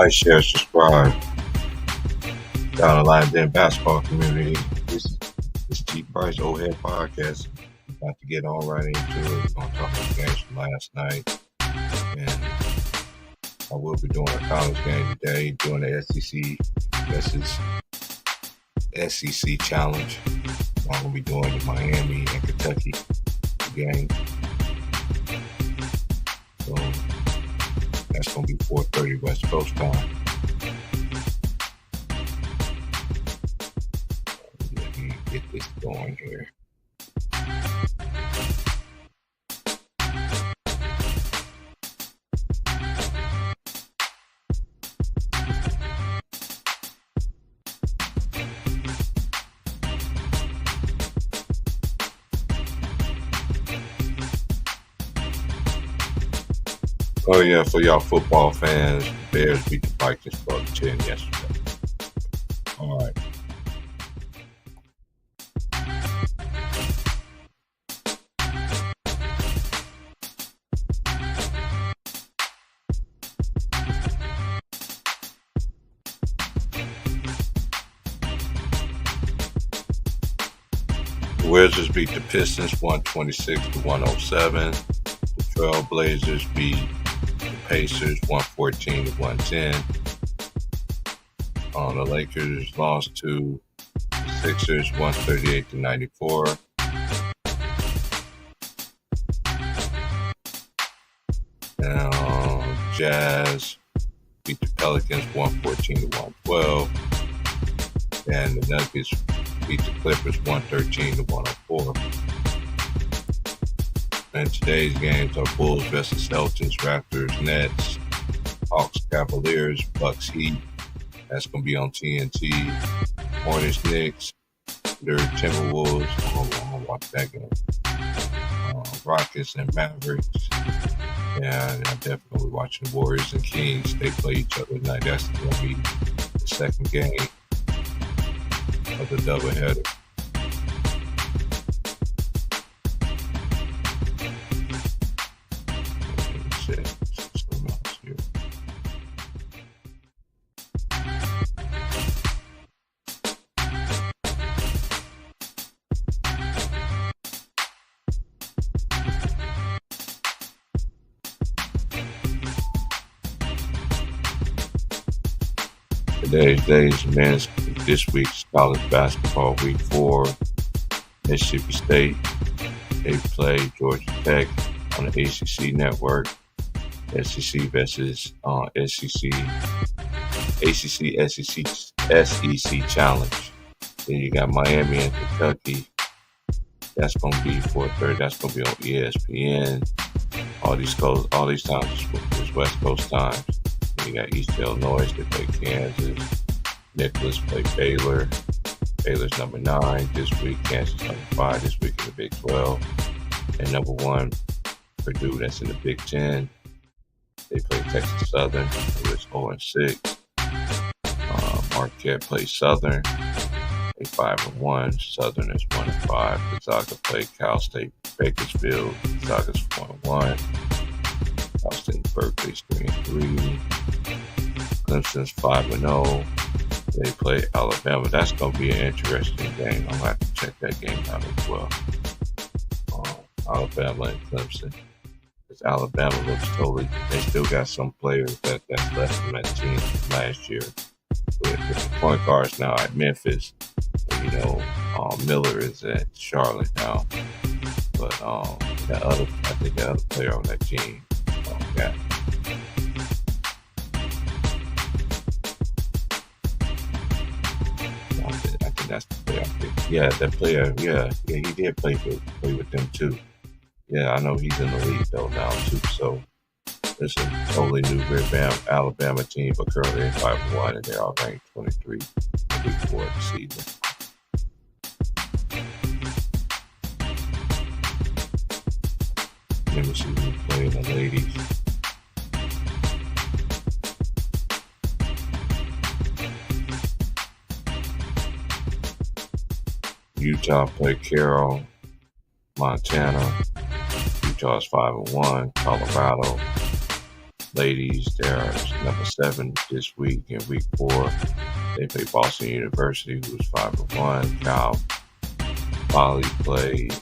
Like, share, subscribe. Down the line, then basketball community. This G Price Old Head Podcast. About to get on right into it. We're gonna talk about games from last night, and I will be doing a college game today, doing the SEC versus SEC challenge. I'm gonna be doing the Miami and Kentucky game. So that's gonna be 4:30 West Coast time. Let me get this going here. Oh yeah, for y'all football fans, the Bears beat the Vikings 12-10 yesterday. All right. The Wizards beat the Pistons 126-107. The Trailblazers beat the Pacers 114-110. The Lakers lost to the Sixers 138-94. Now, Jazz beat the Pelicans 114-112. And the Nuggets beat the Clippers 113-104. And today's games are Bulls versus Celtics, Raptors, Nets, Hawks, Cavaliers, Bucks, Heat. That's going to be on TNT. Hornets, Knicks, Timberwolves. I'm going to watch that game. Rockets and Mavericks. And I'm definitely watching Warriors and Kings. They play each other tonight. That's going to be the second game of the doubleheader. This week's college basketball, week 4. Mississippi State, they play Georgia Tech on the ACC network. SEC versus SEC challenge. Then you got Miami and Kentucky. That's gonna be 4:30. That's gonna be on ESPN. All these times is West Coast times. You got East Illinois, they play Kansas. Nicholas play Baylor. Baylor's number 9 this week. Kansas number 5 this week in the Big 12. And number 1, Purdue, that's in the Big 10. They play Texas Southern, who is 0-6. Marquette plays Southern. They 5-1. Southern is 1-5. Gonzaga play Cal State Bakersfield. Gonzaga's 1-1. Cal State Berkeley's 3-3. Clemson's 5-0. They play Alabama. That's going to be an interesting game. I'm going to have to check that game out as well. Alabama and Clemson. Because Alabama looks totally, they still got some players that's left from that team from last year. With the point guards now at Memphis. And, Miller is at Charlotte now. But I think that other player on that team got. That's the player. Yeah, that player. Yeah, he did play with them too. Yeah, I know he's in the league though now too. So it's a totally new revamped Alabama team, but currently they're 5-1 and they're all ranked 23 week 4 of the season. Let me see who's playing the ladies. Utah play Carroll, Montana. Utah's 5-1. Colorado Ladies, they're number 7 this week. In week 4, they play Boston University, who's 5-1. Cal Poly played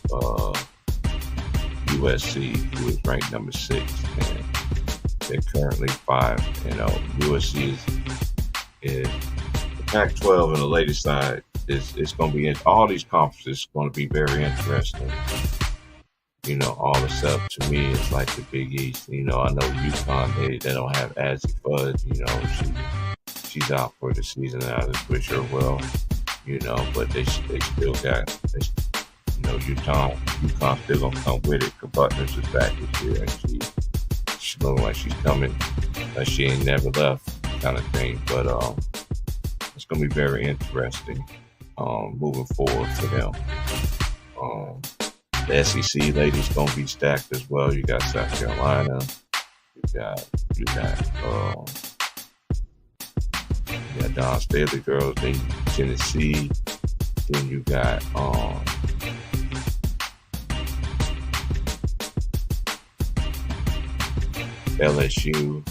USC, who is ranked number 6, and they're currently 5-0. USC is the Pac-12 on the ladies' side. It's going to be in all these conferences. Going to be very interesting. All the stuff to me is like the Big East. I know UConn, they don't have Azzy Fudd. She's out for the season. I just wish her well. But they still got UConn still gonna come with it. Butler's is back this year, and she looking like she's coming. Like she ain't never left, kind of thing. But it's gonna be very interesting moving forward for them. The SEC ladies gonna be stacked as well. You got South Carolina. You got Don Staley girls. Then Tennessee. Then you got LSU.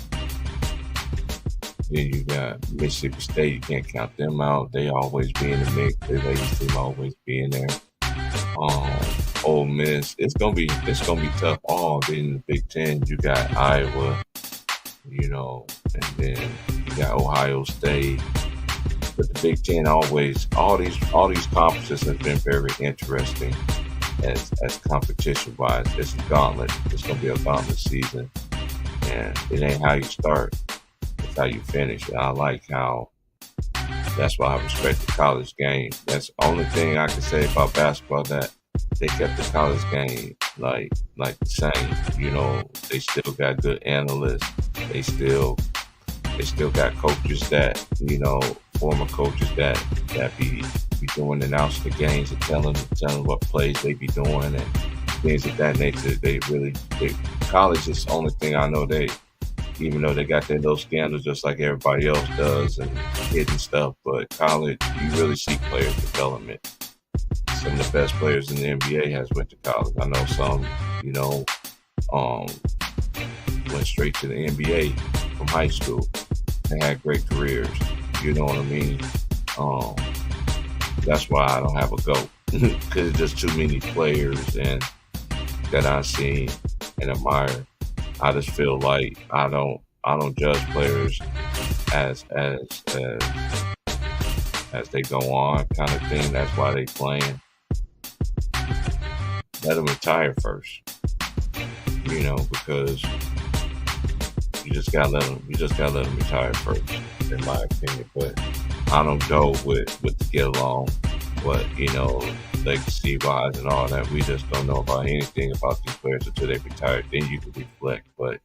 Then you got Mississippi State. You can't count them out. They always be in the mix. The ladies team always be in there. Ole Miss. It's gonna be tough. Then in the Big Ten, you got Iowa. And then you got Ohio State. But the Big Ten always, all these conferences have been very interesting as competition wise. It's a gauntlet. It's gonna be a gauntlet season, and it ain't how you start, it's how you finish. And I like how. That's why I respect the college game. That's the only thing I can say about basketball, that they kept the college game like the same. They still got good analysts. They still got coaches that, former coaches that be doing announcing the games and telling what plays they be doing and things of that nature. College is the only thing I know even though they got their little scandals just like everybody else does and hidden stuff, but college, you really see player development. Some of the best players in the NBA has went to college. I know some, went straight to the NBA from high school. They had great careers. You know what I mean? That's why I don't have a GOAT, because there's just too many players and that I see and admire. I just feel like I don't judge players as they go on, kind of thing. That's why they playing. Let them retire first, because you just gotta let them retire first, in my opinion. But I don't go with the get along, but legacy wise and all that. We just don't know about anything about these players until they retire. Then you can reflect. But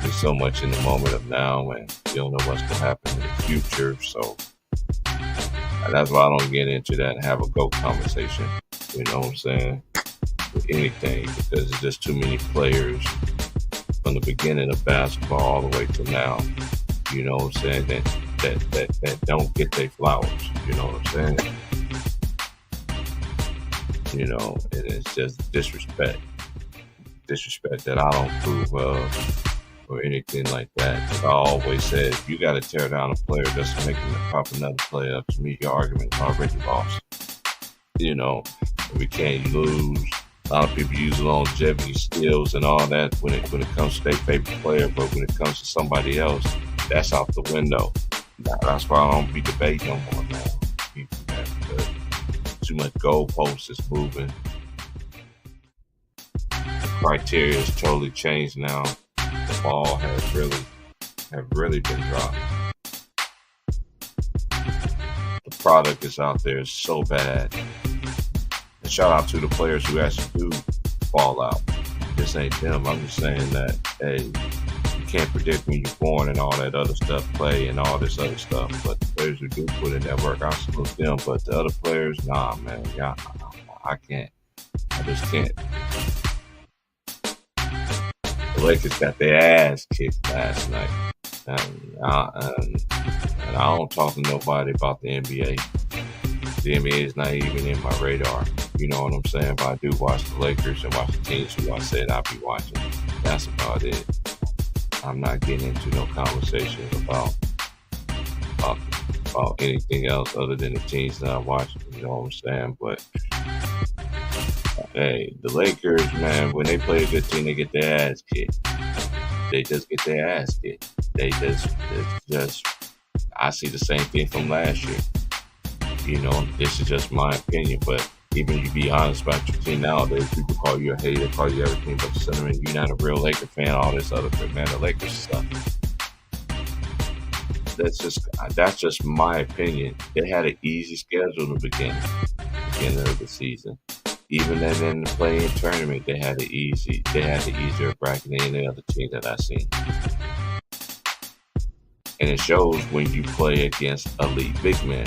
there's so much in the moment of now, and you don't know what's gonna happen in the future. So that's why I don't get into that and have a GOAT conversation. You know what I'm saying? With anything, because there's just too many players from the beginning of basketball all the way to now. You know what I'm saying? That don't get their flowers. You know what I'm saying? And it's just disrespect that I don't approve of or anything like that. Because I always said, if you got to tear down a player just to make him pop another player up, to me, your argument is already lost. We can't lose. A lot of people use longevity skills and all that when it comes to their favorite player, but when it comes to somebody else, that's out the window. That's why I don't be debating no more now. Because too much goalposts is moving. The criteria is totally changed now. The ball have really been dropped. The product is out there is so bad. And shout out to the players who actually do fall out. This ain't them. I'm just saying that, hey, you can't predict when you're born and all that other stuff, play and all this other stuff. But the players who do put in that work, I salute them. But the other players, nah, man, I can't. I just can't. The Lakers got their ass kicked last night. And I don't talk to nobody about the NBA. The NBA is not even in my radar. You know what I'm saying? But I do watch the Lakers and watch the teams who I said I'd be watching. That's about it. I'm not getting into no conversations about, about anything else other than the teams that I watch. You know what I'm saying? But hey, the Lakers, man, when they play a good team, they get their ass kicked. They just get their ass kicked. It's just. I see the same thing from last year. You know, this is just my opinion, but even you be honest about your team nowadays, people call you a hater, call you everything but the sentiment. You're not a real Laker fan, all this other thing, man. The Lakers stuff. That's just my opinion. They had an easy schedule in the beginning of the season. Even then in the playing tournament, they had the easier bracket than any other team that I seen. And it shows when you play against elite big men.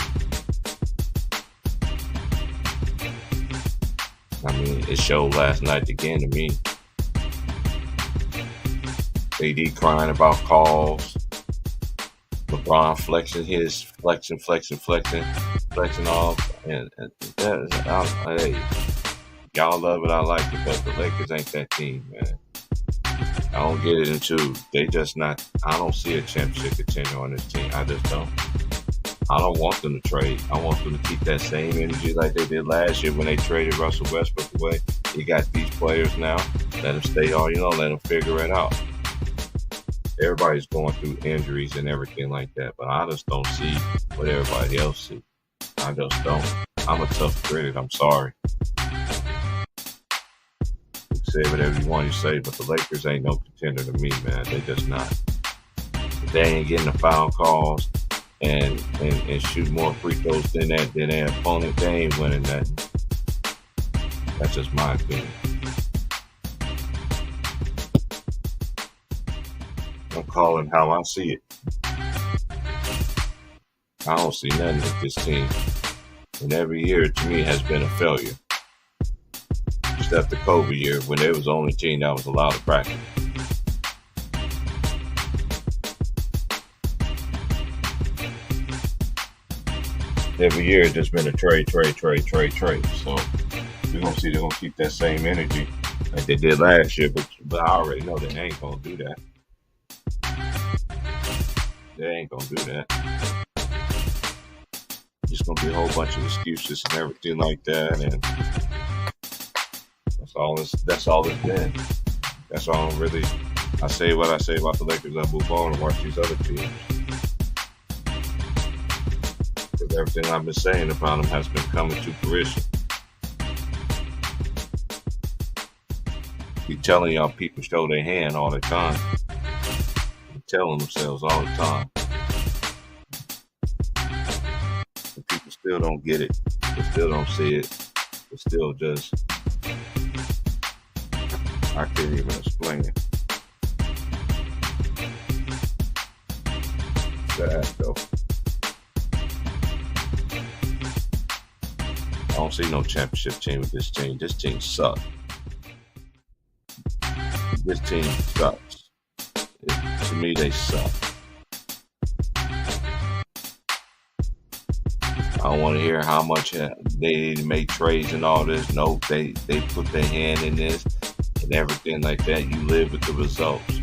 I mean, it showed last night again to me. AD crying about calls. LeBron flexing off. And hey, y'all love it, I like it, but the Lakers ain't that team, man. I don't get it into. They just not. I don't see a championship contender on this team. I just don't. I don't want them to trade. I want them to keep that same energy like they did last year when they traded Russell Westbrook away. You got these players now. Let them stay on. Let them figure it out. Everybody's going through injuries and everything like that, but I just don't see what everybody else sees. I just don't. I'm a tough critic. I'm sorry. Say whatever you want to say, but the Lakers ain't no contender to me, man. They just not. If they ain't getting the foul calls and shoot more free throws than their opponent, they ain't winning nothing. That's just my opinion. I'm calling how I see it. I don't see nothing with this team. And every year, to me, has been a failure. Except the COVID year when they was the only team that was allowed to practice. Every year it's just been a trade. So we're gonna see they're gonna keep that same energy like they did last year, but I already know they ain't gonna do that. They ain't gonna do that. It's gonna be a whole bunch of excuses and everything like that, and that's all it's been. That's all really. I say what I say about the Lakers. I move on and watch these other teams. Because everything I've been saying about them has been coming to fruition. Keep telling y'all people show their hand all the time. They're telling themselves all the time. But people still don't get it. They still don't see it. They still just. I can't even explain it. Sad though. I don't see no championship team with this team. This team sucks. This team sucks. To me, they suck. I don't want to hear how much they make trades and all this. No, they put their hand in this. And everything like that, you live with the results.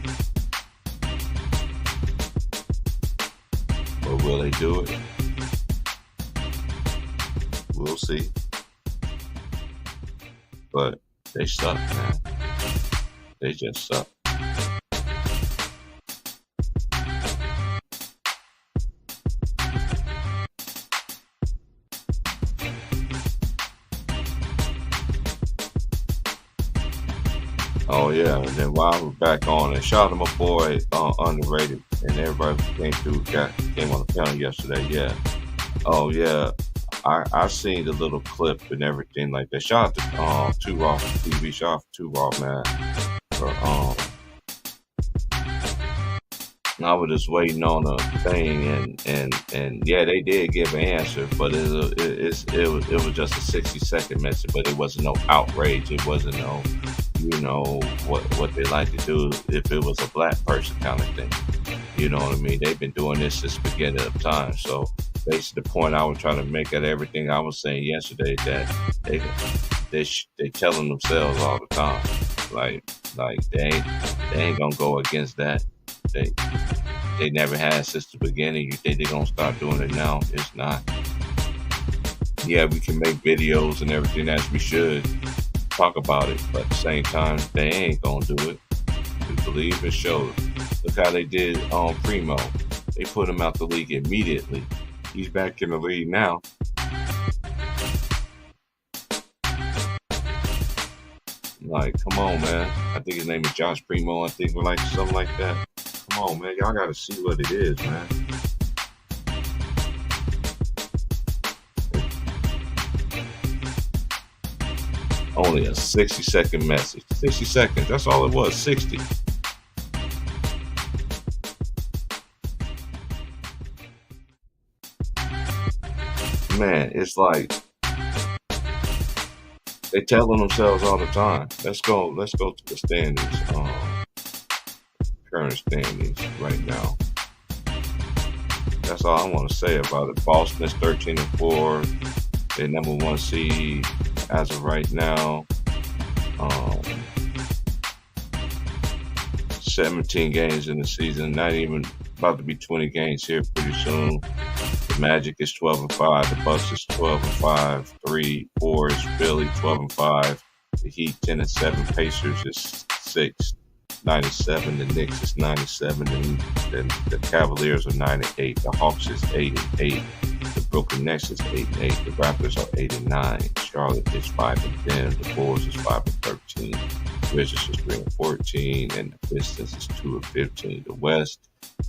But will they do it? We'll see. But they suck, man. They just suck. Oh yeah, and then while we're back on, and shout out to my boy Underrated, and everybody came on the panel yesterday. Yeah, oh yeah, I seen the little clip and everything like that. Shout out to Too Raw TV. Shout out to Too Raw, man. For I was just waiting on a thing, and yeah, they did give an answer, but it was just a 60-second message, but it wasn't no outrage. It wasn't no, what they like to do if it was a black person kind of thing. You know what I mean? They've been doing this since the beginning of time. So basically, the point I was trying to make at everything I was saying yesterday that they telling themselves all the time, like they ain't gonna go against that. They never had since the beginning. You think they're gonna start doing it now? It's not. Yeah, we can make videos and everything as we should talk about it, but at the same time, they ain't gonna do it. We believe and show. Look how they did on Primo. They put him out the league immediately. He's back in the league now. Like, come on, man. I think his name is Josh Primo. I think, like something like that. Come on, man. Y'all gotta see what it is, man. Only a 60-second message. 60 seconds. That's all it was. 60. Man, it's like they telling themselves all the time. Let's go to the standings. Current standings right now. That's all I want to say about it. Boston is 13-4. They're number 1 seed as of right now. 17 games in the season. Not even about to be 20 games here pretty soon. The Magic is 12-5. The Bucks is 12-5. 3-4 is Philly, 12-5. The Heat 10-7. Pacers is 6-97. The Knicks is 97, and then the Cavaliers are 9-8. The Hawks is 8-8. The Brooklyn Nets is 8-8. The Raptors are 8-9. Charlotte is 5-10. The Bulls is 5-13. Wizards is 3-14, and the Pistons is 2-15. The West,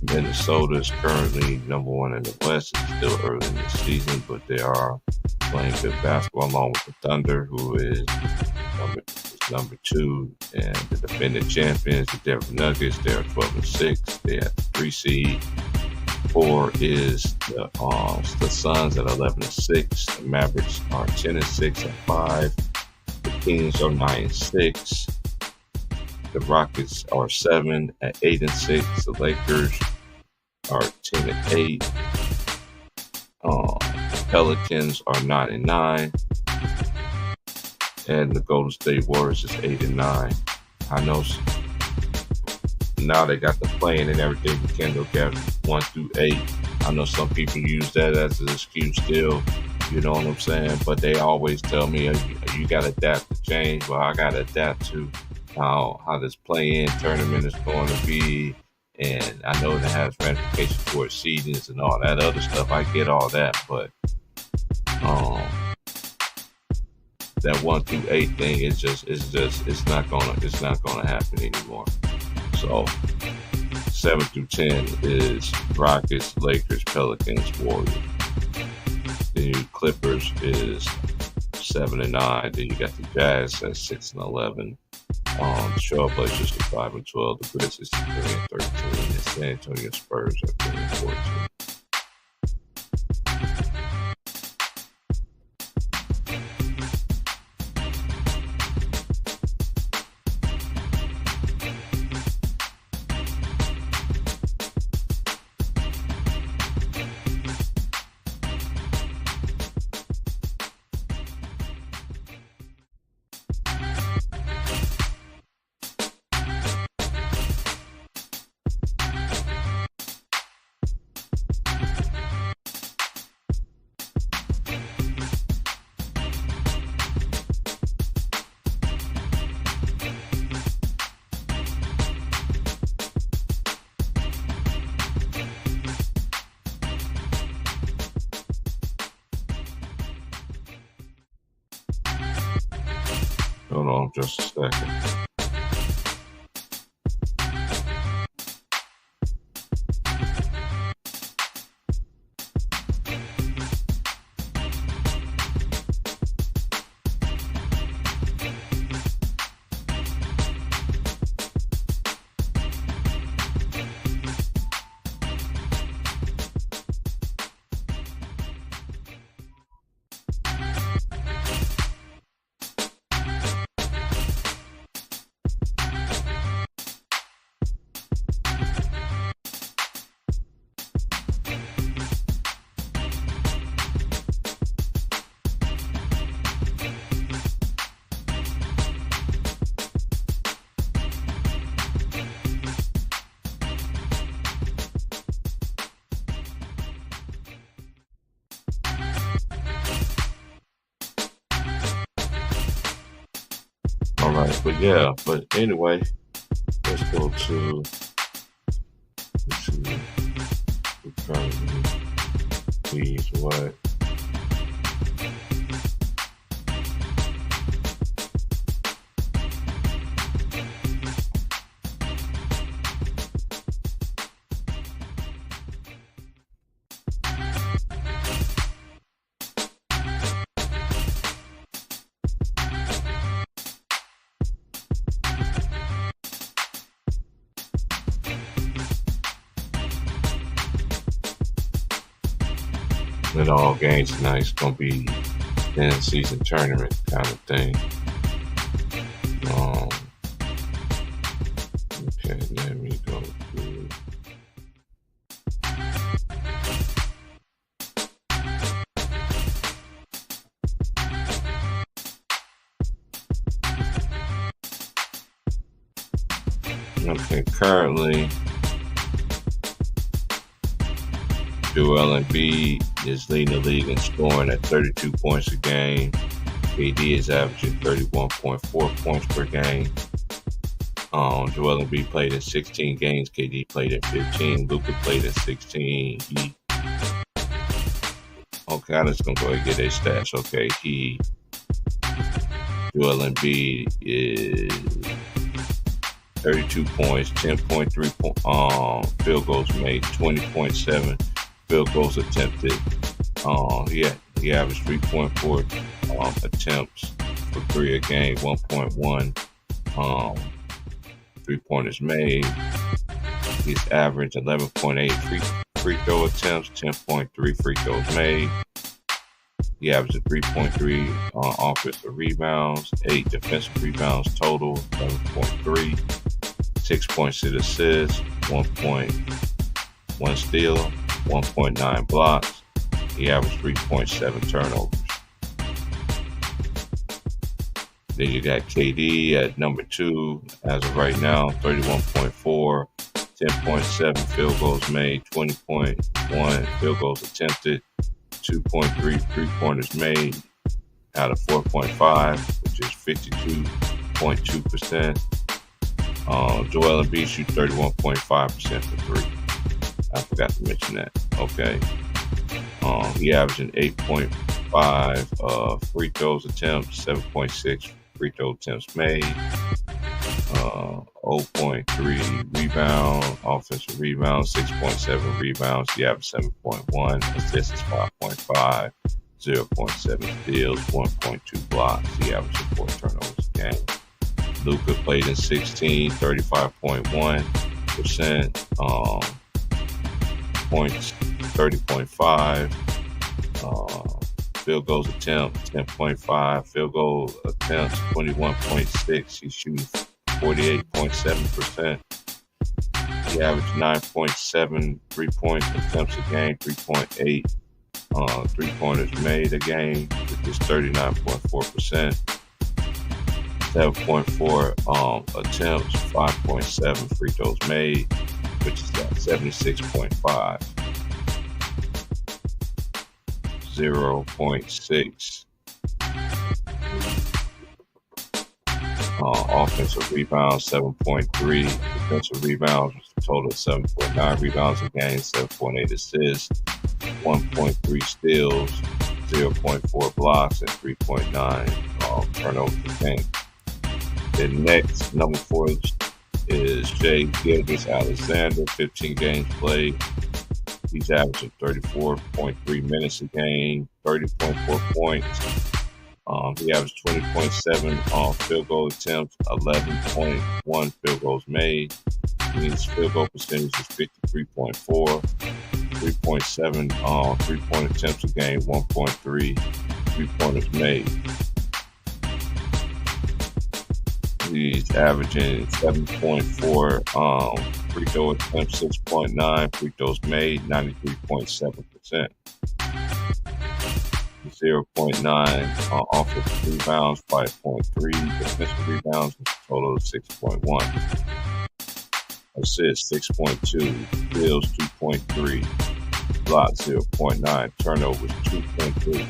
Minnesota is currently number 1 in the West. It's still early in the season, but they are playing good basketball along with the Thunder, who is number 2, and the defending champions, the Denver Nuggets. They are 12-6. They have the 3 seed. 4 is the Suns at 11-6. The Mavericks are 10-6 at 5. The Kings are 9-6. The Rockets are 7 at 8-6. The Lakers are 10-8. The Pelicans are 9-9. And the Golden State Warriors is 8-9. I know now they got the play-in and everything. You can look at 1-8. I know some people use that as an excuse still. You know what I'm saying? But they always tell me you got to adapt to change. Well, I got to adapt to how this play-in tournament is going to be. And I know it has ramifications towards seedings and all that other stuff. I get all that, but that 1-8 thing it's not gonna happen anymore. So 7-10 is Rockets, Lakers, Pelicans, Warriors. Then Clippers is 7-9. Then you got the Jazz at 6-11. The Trailblazers is 5-12. The Grizzlies is 3-13. And San Antonio Spurs are 3-14. Hold on just a second. right, but yeah, but anyway, let's go to let's see who currently leads what. Not all games tonight. It's gonna be in season tournament kind of thing. Um, okay, let me go to. Okay, currently, Joel Embiid is leading the league in scoring at 32 points a game. KD is averaging 31.4 points per game. Joel Embiid played in 16 games. KD played in 15. Luka played in 16. Okay, I'm just gonna go ahead and get their stats. Okay, Joel Embiid is 32 points, 10.3 field goals made, 20.7 field goals attempted. He averaged 3.4 attempts for 3 a game, 1.1 3-pointers made. He's averaged 11.8 free throw attempts, 10.3 free throws made. He averaged 3.3 offensive rebounds, 8 defensive rebounds total, 7.3, 6.6 assists, 1.1 steal, 1.9 blocks. He averaged 3.7 turnovers. Then you got KD at number 2 as of right now, 31.4, 10.7 field goals made, 20.1 field goals attempted, 2.3 3-pointers made out of 4.5, which is 52.2%. Joel Embiid shoots 31.5% for 3. I forgot to mention that. Okay. He averaging 8.5 free throws attempts, 7.6 free throw attempts made, 0.3 rebound, offensive rebounds, 6.7 rebounds. He averaged 7.1, assists is 5.5, 0.7 steals, 1.2 blocks. He averaged 4 turnovers a game. Luka played in 16, 35.1%, points 30.5, field goals attempts 10.5, field goal attempts 21.6. He's shooting 48.7%. He averaged 9.7 3-point attempts a game, 3.8 3-pointers made a game, which is 39.4%. 7.4 attempts, 5.7 free throws made, which is at 76.5. 0.6 offensive rebounds, 7.3 defensive rebounds, total 7.9 rebounds a game, 7.8 assists, 1.3 steals, 0.4 blocks, and 3.9 turnovers a game. The next number 4 is Shai Gilgeous-Alexander, 15 games played. He's averaging 34.3 minutes a game, 30.4 points. He averaged 20.7 field goal attempts, 11.1 field goals made. His field goal percentage is 53.4, 3.7 3-point attempts a game, 1.3 3-pointers made. He's averaging 7.4 free throw attempts, 6.9 free throws made, 93.7%. 0.9 offensive rebounds, 5.3 defensive rebounds, total of 6.1. Assists 6.2, steals 2.3, blocks 0.9, turnovers 2.3.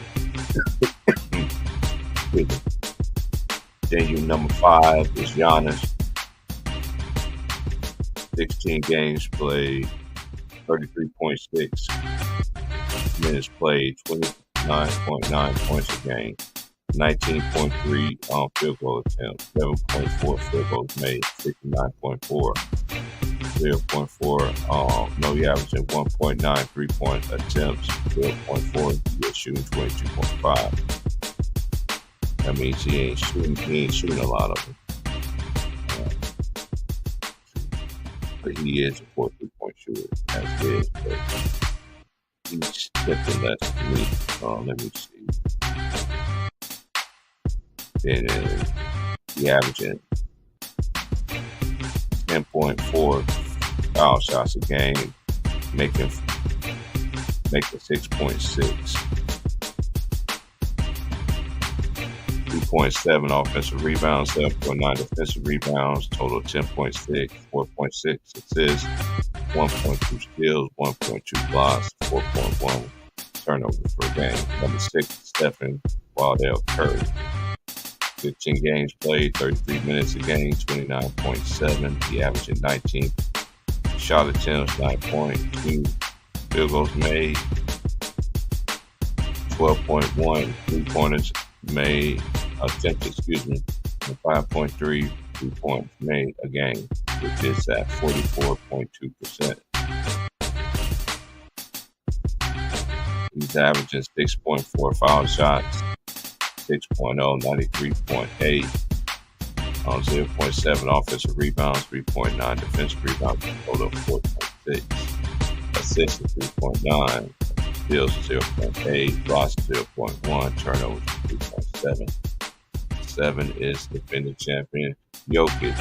Then your number 5 is Giannis. 16 games played, 33.6 minutes played, 29.9 points a game, 19.3 field goal attempts, 7.4 field goals made, 69.4. 0.4, no, he averaging 1.9 3-point attempts, 0.4, he's shooting 22.5. That means he ain't shooting a lot of them. But he is a 3-point shooter, as it is, but he's definitely less than me. Let me see. Then he averaging 10.4 foul shots a game, making 6.6. 2.7 offensive rebounds, 7.9 defensive rebounds, total 10.6, 4.6 assists, 1.2 steals, 1.2 blocks, 4.1 turnovers per game. Number 6, Stephen Wardell Curry. 15 games played, 33 minutes a game, 29.7. He averaging 19 shot attempts, 9.2 field goals made, 12.1 3-pointers made, attempted, and 5.3 3-points made a game, which is at 44.2%. He's averaging 6.4 foul shots, 6.0, 93.8, 0.7 offensive rebounds, 3.9 defensive rebounds, total 4.6, assists 3.9, steals 0.8, blocks 0.1, turnovers 3.7. 7 is defending champion Jokic.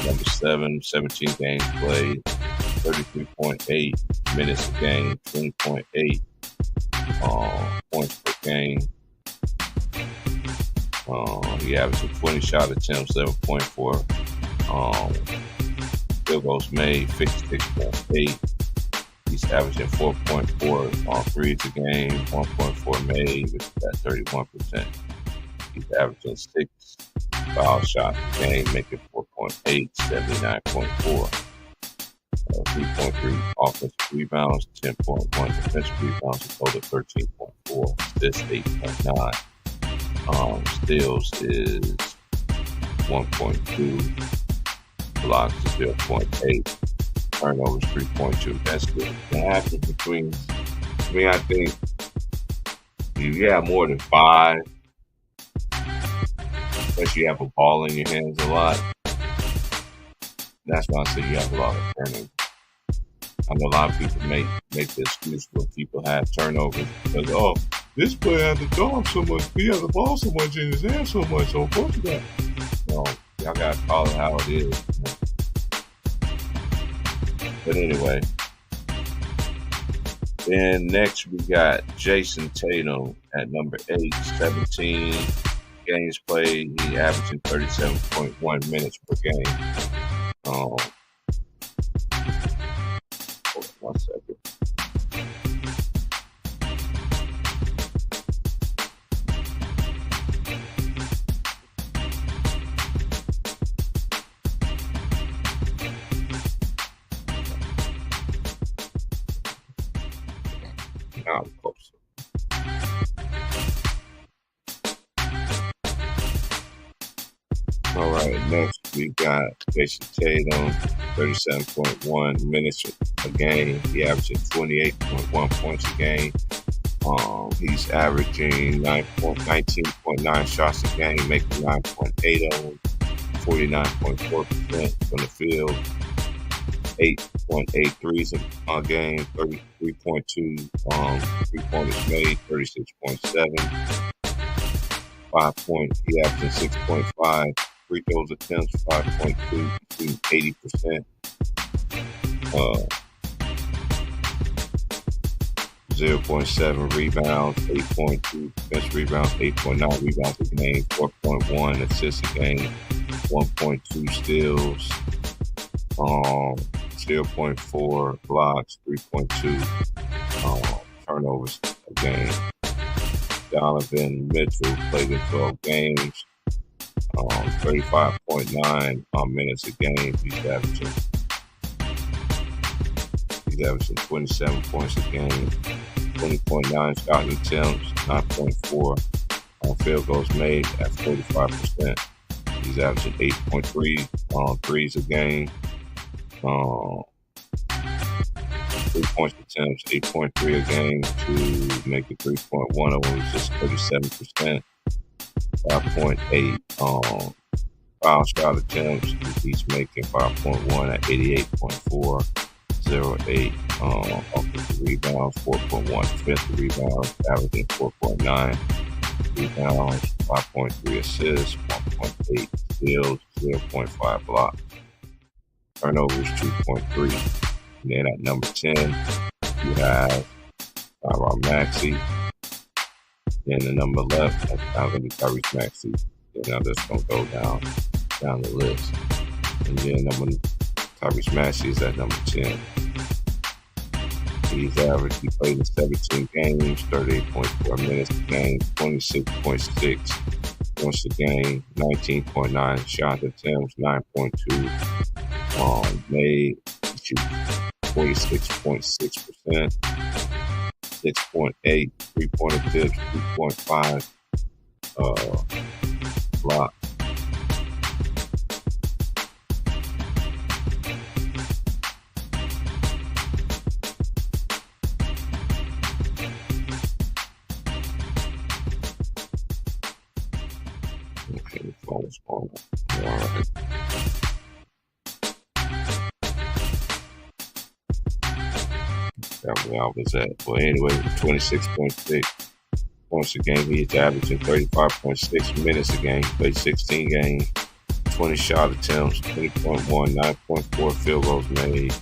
Number 7, 17 games played, 33.8 minutes a game, 20.8 points per game. He averaged 20 shot attempts, 7.4 field goals made, 56.8. He's averaging 4.4 on threes a game, 1.4 made, which is at 31%. He's averaging 6 foul shots a game, making 4.8, 79.4. 3.3 offensive rebounds, 10.1 defensive rebounds, a total 13.4, assists 8.9. Steals is 1.2, blocks is 0.8, turnovers 3.2. That's good. The average between, I think if you have more than 5, especially you have a ball in your hands a lot, that's why I say you have a lot of turnovers. I know a lot of people make the excuse when people have turnovers because, this player has the dog so much, he has the ball so much in his hand so much, so of course you got. No, y'all gotta call it how it is. But anyway, then next we got Jason Tatum at number 8, 17 games played. He averaging 37.1 minutes per game. Hold on 1 second. Now I'm closer. All right, next we got Jason Tatum, 37.1 minutes a game. He averaging 28.1 points a game. He's averaging 19.9 shots a game, making 9.8 of them, 49.4% from the field, 8.8 threes a game, 33.2 3-pointers made, 36.7, 5 points. He averaging 6.5 free throws attempts, 5.2, shooting 80%. 0.7 rebounds, 8.2 defensive rebounds, 8.9 rebounds a game, 4.1 assists a game, 1.2 steals, 0.4 blocks, 3.2 turnovers a game. Donovan Mitchell played in 12 games, 35.9 minutes a game. He's averaging 27 points a game, 20.9 shot attempts, 9.4 on field goals made at 45%. He's averaging 8.3 threes a game. 3 points attempts, 8.3 a game to make it 3.1 of them, which is 37%. 5.8 foul shot attempts. He's making 5.1 at 88.4. 0.8 offensive rebounds, 4.1 defensive rebounds, averaging 4.9 rebounds, 5.3 assists, 1.8 steals, 0.5 blocks. Turnovers 2.3. And then at number 10, you have Tyrese Maxey. Then the number 11, that's now going to be Tyrese Maxey. And now that's going to go down the list. And then Tyrese Maxey is at number 10. He played in 17 games, 38.4 minutes a game, 26.6 points a game, 19.9 shot attempts, 9.2 made, 46.6%, 6.8 3-point attempts, 3.5 blocks. Okay, the phone is on. All right. That's where I was at. Well, anyway, 26.6 points a game. He's averaging 35.6 minutes a game. Played 16 games, 20 shot attempts, 20.1, 9.4 field goals made,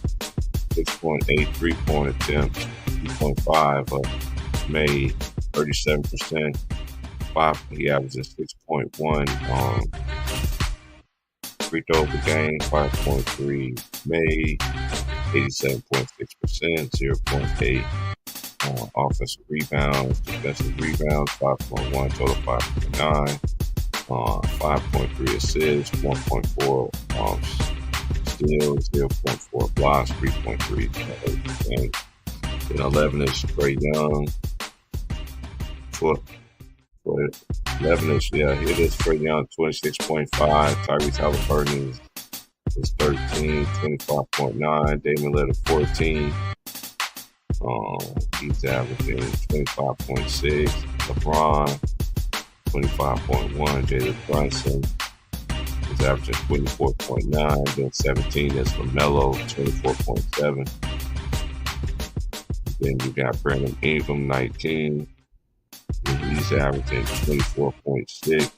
6.8 3-point attempts, 2.5 made, 37%. He averages 6.1 free throw per game, 5.3 made, 87.6%, 0.8 offensive rebounds, defensive rebounds, 5.1, total 5.9, 5.3 assists, 1.4 steals, 0.4 blocks, 3.3 games. Then 11 is Trae Young. For 11 is, here it is, Trae Young, 26.5. Tyrese Halliburton is 13, 25.9. Damian Lillard, 14. He's averaging 25.6. LeBron, 25.1. Jalen Brunson is averaging 24.9. Then 17 is LaMelo, 24.7. Then you got Brandon Ingram, 19. He's averaging 24.6.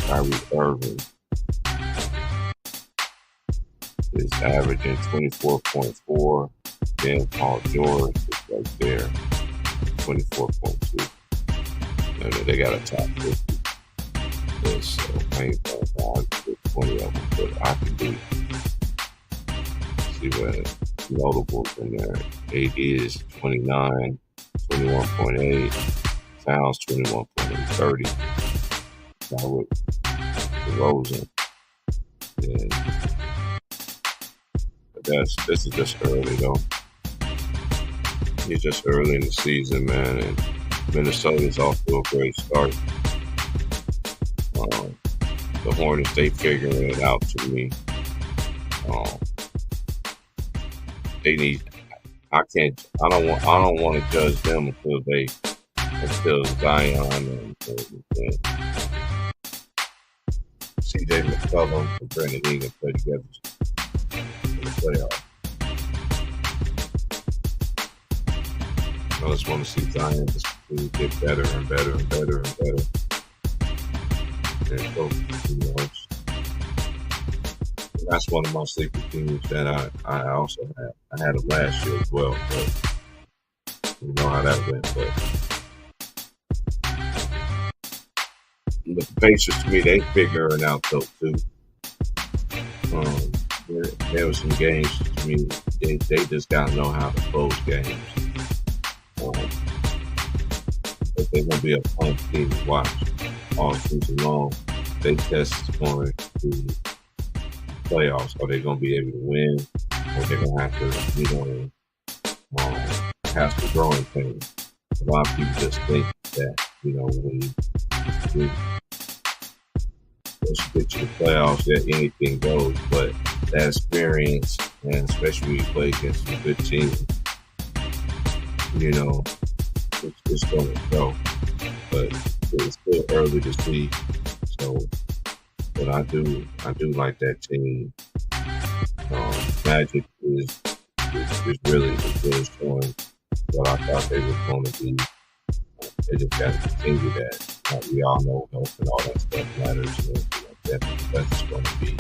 Kyrie Irving is averaging 24.4. Then Paul George is right there, 24.2. They got a top 50. So I ain't going to put 20 of them, but I can see what notables in there. AD is 29, 21.8. Fouls 21.8, 30. Now with DeRozan. Yeah. But this is just early though. It's just early in the season, man, and Minnesota's off to a great start. The Hornets, they figuring it out to me. They need. I don't want to judge them until Zion and CJ McCollum and Brandon Ingram play together in the playoffs. I just want to see Zion just get better and better and better and better. And so, that's one of my sleeper teams that I also had. I had it last year as well, but you know how that went. But the Pacers, to me, they figuring out though too. There were some games to me. They just gotta know how to close games. But they're gonna be a fun team to watch all season long. they test going to playoffs. Are they going to be able to win, or they're going to have to, have some growing pains? A lot of people just think that, when you once you get to the playoffs, that anything goes. But that experience, and especially when you play against some good teams, it's going to go. But it's still early to see. So, but I do like that team. Magic is really showing what I thought they were going to be. They just got to continue that. We all know health and all that stuff matters. And that's just going to be.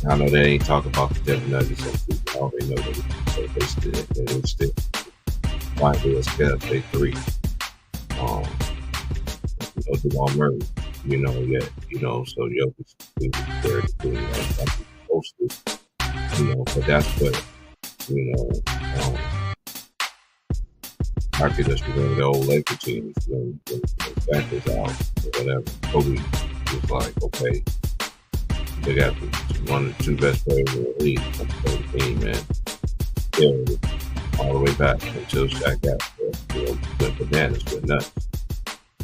I know they ain't talking about the Denver Nuggets. Some people already know that they still quietly as kept they three. Jamal Murray, so Jokic is very good like he's supposed to, but that's what, I could just remember the old Laker teams when Shaq was out or whatever. Kobe was like, okay, they got one of the two best players in the league on the team, man. Carried it all the way back until Shaq went bananas, went nuts.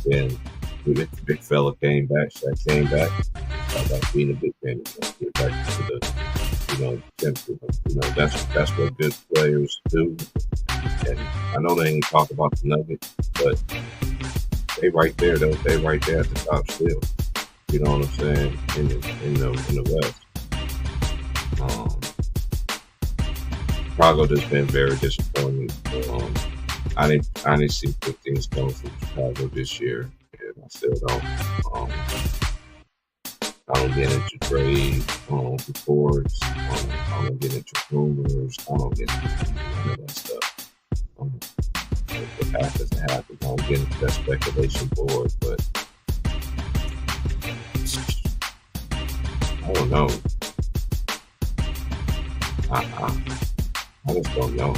Then the big fella came back, Shaq came back, started like being a big man again, get back to the, that's what good players do. And I know they ain't talk about the Nuggets, but they right there though. They right there at the top still. You know what I'm saying? In the West. Chicago just been very disappointing. I didn't see good things coming from Chicago this year, and I still don't. I don't get into trade reports. I don't get into rumors. I don't get into none of that stuff. What happens, it happens. I don't get into that speculation board, but I don't know. I just don't know.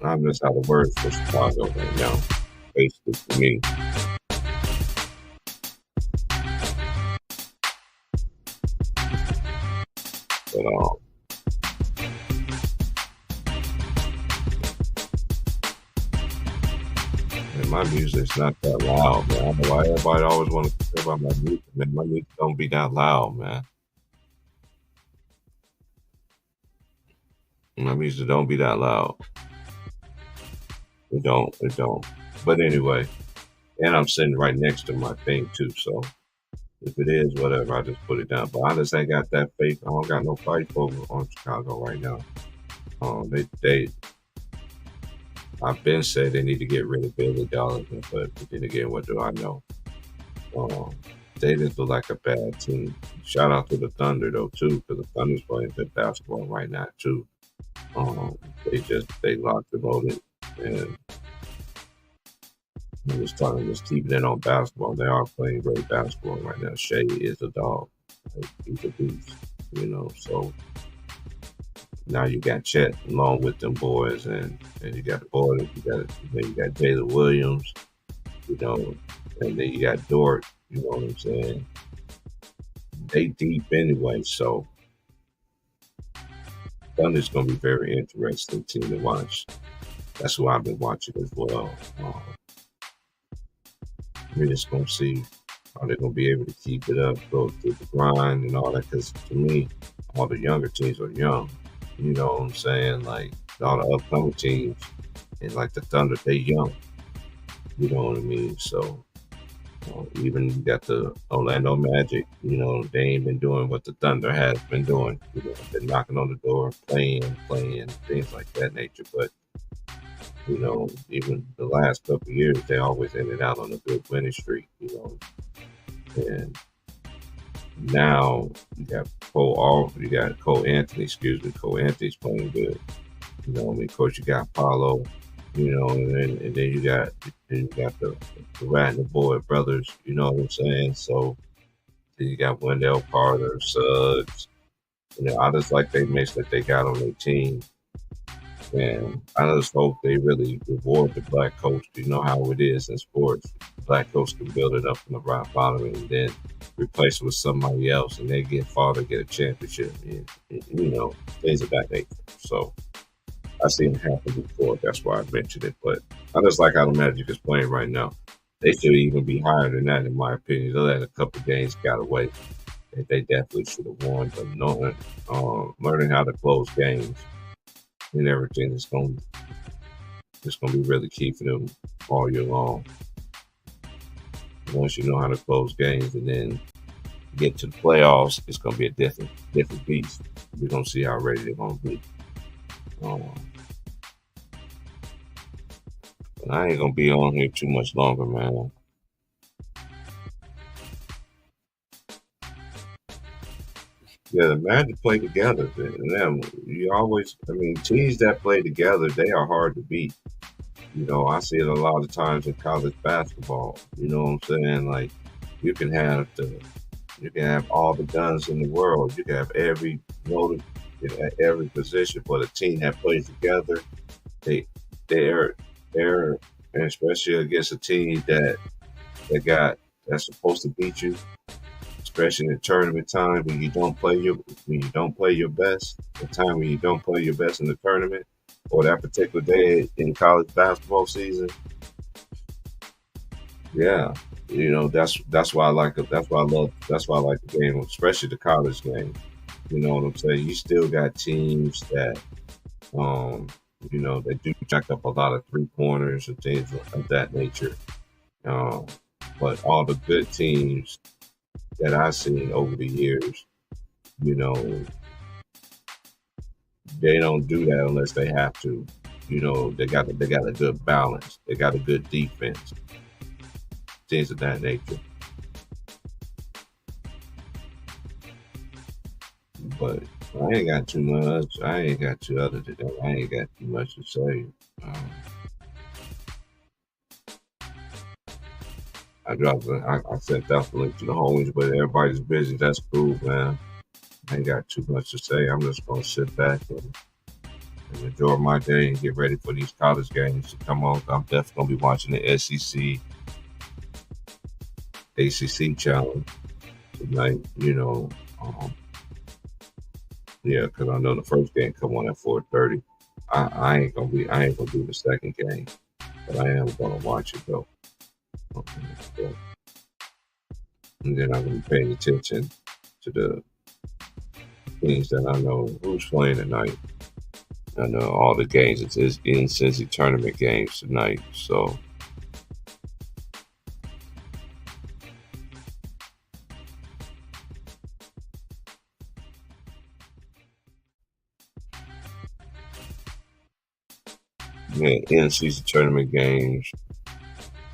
I'm just out of words for Chicago right now, basically for me. But my music's not that loud, man. I don't know why everybody always want to talk about my music, man. My music don't be that loud, man. My music don't be that loud. It don't. But anyway, and I'm sitting right next to my thing too, so if it is whatever, I just put it down. But I just ain't got that faith. I don't got no fight over on Chicago right now. I've been said they need to get rid of Billy Donovan, but then again, what do I know? They just look like a bad team. Shout out to the Thunder though too, because the Thunder's playing good basketball right now too. They locked and loaded, and I was talking just keeping it on basketball. They are playing great basketball right now. Shea is a dog. He's a beast, so now you got Chet along with them boys, and you got the boys. You got Jalen Williams, and then you got Dort. You know what I'm saying? They deep anyway, so Thunder's gonna be very interesting team to watch. That's who I've been watching as well. We're just gonna see how they're gonna be able to keep it up, go through the grind and all that. Because to me, all the younger teams are young. You know what I'm saying? Like all the upcoming teams, and like the Thunder, they young. You know what I mean? So even you got the Orlando Magic. They ain't been doing what the Thunder has been doing. Been knocking on the door, playing, things like that nature. But even the last couple of years, they always ended out on a good winning streak. And now you got Cole Anthony. Cole Anthony's playing good. Of course, you got Paulo. And then you got the Rat and the Boyd brothers. You know what I'm saying? So then you got Wendell Carter, Suggs. I just like they mix that they got on their team. And I just hope they really reward the black coach. You know how it is in sports. Black coach can build it up from the rock bottom and then replace it with somebody else, and they get farther, get a championship. Things of that nature. So I've seen it happen before. That's why I mentioned it. But I just like how the Magic is playing right now. They should even be higher than that, in my opinion. They let a couple games got away that they definitely should have won. But knowing, learning how to close games and everything is going to be really key for them all year long. Once you know how to close games and then get to the playoffs, it's going to be a different beast. We're going to see how ready they're going to be. But I ain't going to be on here too much longer, man. Yeah, the Magic play together. And then teams that play together, they are hard to beat. I see it a lot of times in college basketball. You know what I'm saying? Like you can have all the guns in the world. You can have every loaded at every position, but a team that plays together, they they're and especially against a team that's supposed to beat you, especially in tournament time when you don't play your best, the time when you don't play your best in the tournament or that particular day in college basketball season. Yeah, that's why I like it. That's why I like the game, especially the college game. You know what I'm saying? You still got teams that they do jack up a lot of 3-pointers and things of that nature. Um, but all the good teams that I've seen over the years, you know, they don't do that unless they have to. They got a good balance. They got a good defense. Things of that nature. But I ain't got too much. I ain't got too other than that. I ain't got too much to say. I sent out the link to the homies, but everybody's busy. That's cool, man. I ain't got too much to say. I'm just gonna sit back and enjoy my day and get ready for these college games to come on. I'm definitely gonna be watching the SEC ACC challenge tonight. Yeah, because I know the first game come on at 4:30. I ain't gonna do the second game, but I am gonna watch it though. And then I'm gonna be paying attention to the things that I know who's playing tonight. I know all the games. It's in Cincy tournament games tonight, so. Yeah, in-season tournament games,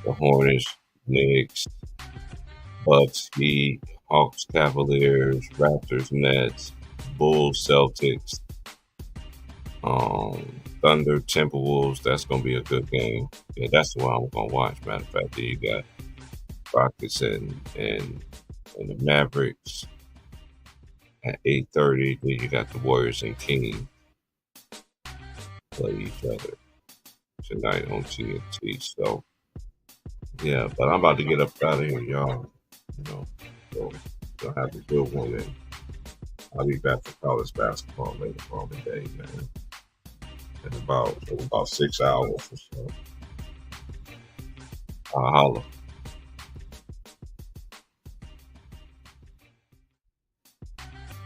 the Hornets, Knicks, Bucks, Heat, Hawks, Cavaliers, Raptors, Nets, Bulls, Celtics, Thunder, Timberwolves. That's gonna be a good game. Yeah, that's the one I'm gonna watch. Matter of fact, you got Rockets and the Mavericks at 8:30. Then you got the Warriors and Kings play each other tonight on TNT. So yeah, but I'm about to get up out of here, y'all. So you'll have a good one, and I'll be back for college basketball later on today, man. In about 6 hours or so. I'll holla.